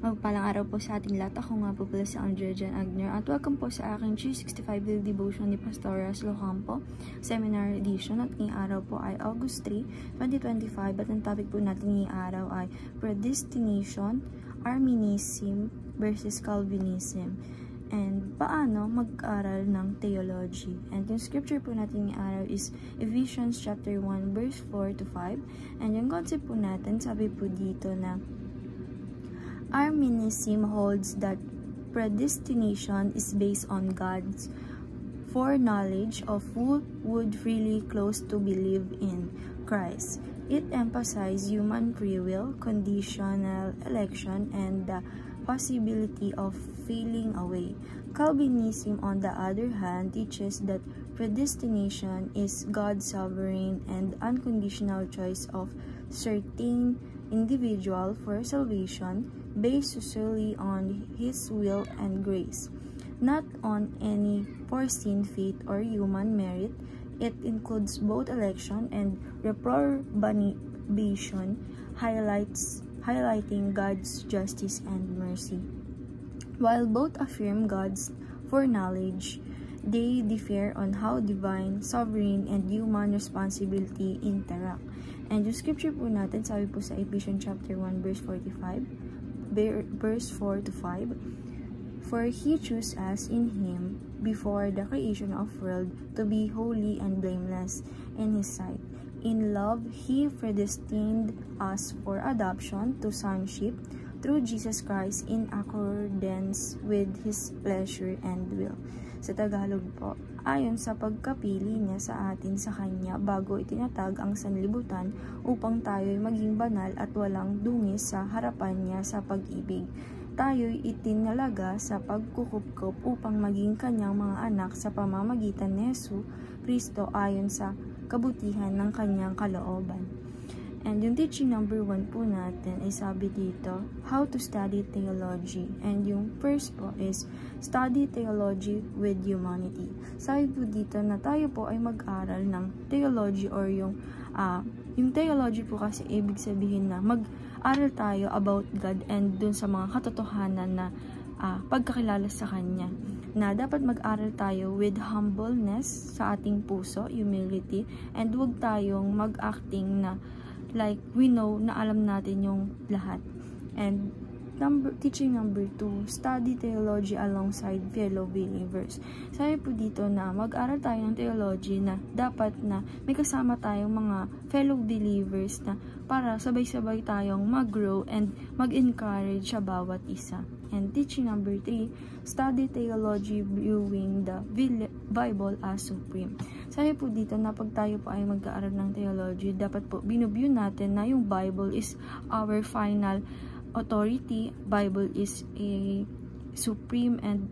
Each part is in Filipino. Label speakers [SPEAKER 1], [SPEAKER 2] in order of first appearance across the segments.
[SPEAKER 1] Magpalang araw po sa ating lahat. Ako nga po pala si Andrea Jan Agner at welcome po sa aking 365 Daily Devotion ni Pastor Russell Ocampo Seminar Edition. At ngayong araw po ay August 3, 2025 at ang topic po natin ngayong araw ay Predestination, Arminianism versus Calvinism, and paano mag-aral ng theology. And yung scripture po natin ngayong araw is Ephesians chapter 1 verse 4 to 5, and yung concept po natin, sabi po dito na Arminianism holds that predestination is based on God's foreknowledge of who would freely choose to believe in Christ. It emphasizes human free will, conditional election, and the possibility of falling away. Calvinism, on the other hand, teaches that predestination is God's sovereign and unconditional choice of certain individual for salvation based solely on His will and grace, not on any foreseen fate or human merit. It includes both election and reprobation, highlighting God's justice and mercy. While both affirm God's foreknowledge, they differ on how divine, sovereign, and human responsibility interact. And yung scripture po natin, sabi po sa Ephesians chapter 1 verse 45, verse 4 to 5, For He chose us in Him before the creation of world to be holy and blameless in His sight. In love, He predestined us for adoption to sonship through Jesus Christ in accordance with His pleasure and will. Sa Tagalog po, ayon sa pagkapili niya sa atin sa Kanya bago itinatag ang sanlibutan upang tayo'y maging banal at walang dungis sa harapan niya sa pag-ibig. Tayo'y itinalaga sa pagkukupkup upang maging Kanyang mga anak sa pamamagitan ni Hesus Kristo ayon sa kabutihan ng Kanyang kalooban. And yung teaching number 1 po natin ay sabi dito, how to study theology. And yung first po is, study theology with humanity. Sabi po dito na tayo po ay mag-aral ng theology or yung theology po kasi ibig sabihin na mag-aral tayo about God and dun sa mga katotohanan na pagkakilala sa Kanya. Na dapat mag-aral tayo with humbleness sa ating puso, humility, and huwag tayong mag-acting na like we know na alam natin yung lahat. And teaching number 2, study theology alongside fellow believers. Sabi po dito na mag-aral tayo ng theology na dapat na may kasama tayong mga fellow believers na para sabay-sabay tayong mag-grow and mag-encourage sa bawat isa. And teaching number 3, study theology viewing the Bible as supreme. Sabi po dito na pag tayo po ay mag-aaral ng theology, dapat po binubview natin na yung Bible is our final authority. Bible is a supreme and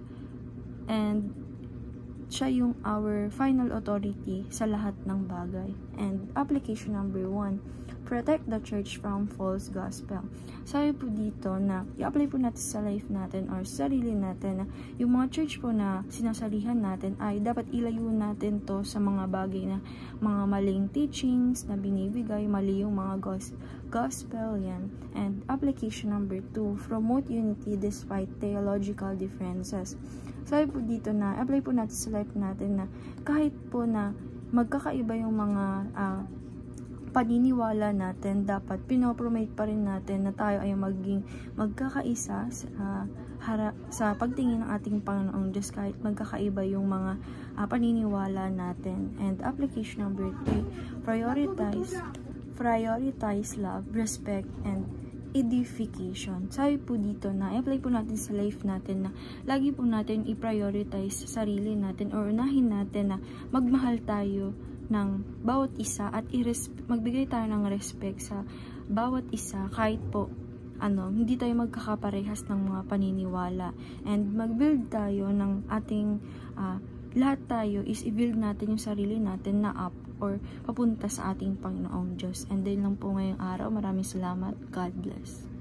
[SPEAKER 1] siya yung our final authority sa lahat ng bagay. And application number 1, protect the church from false gospel. Sabi po dito na i-apply po natin sa life natin or sa sarili natin na yung mga church po na sinasalihan natin ay dapat ilayo natin to sa mga bagay na mga maling teachings na binibigay, mali yung mga gospel yan. And application number 2, promote unity despite theological differences. Sabi po dito na apply po natin sa life natin na kahit po na magkakaiba yung mga paniniwala natin, dapat pinopromote pa rin natin na tayo ay magkakaisa sa pagtingin ng ating Panginoong Diyos kahit magkakaiba yung mga paniniwala natin. And application number 3, prioritize love, respect, and edification. Sabi po dito na i-apply po natin sa life natin na lagi po natin i-prioritize sa sarili natin or unahin natin na magmahal tayo ng bawat isa at magbigay tayo ng respect sa bawat isa kahit po hindi tayo magkakaparehas ng mga paniniwala, and mag-build tayo ng ating lahat tayo is i-build natin yung sarili natin na up or papunta sa ating Panginoong Diyos. And then lang po ngayong araw. Maraming salamat. God bless.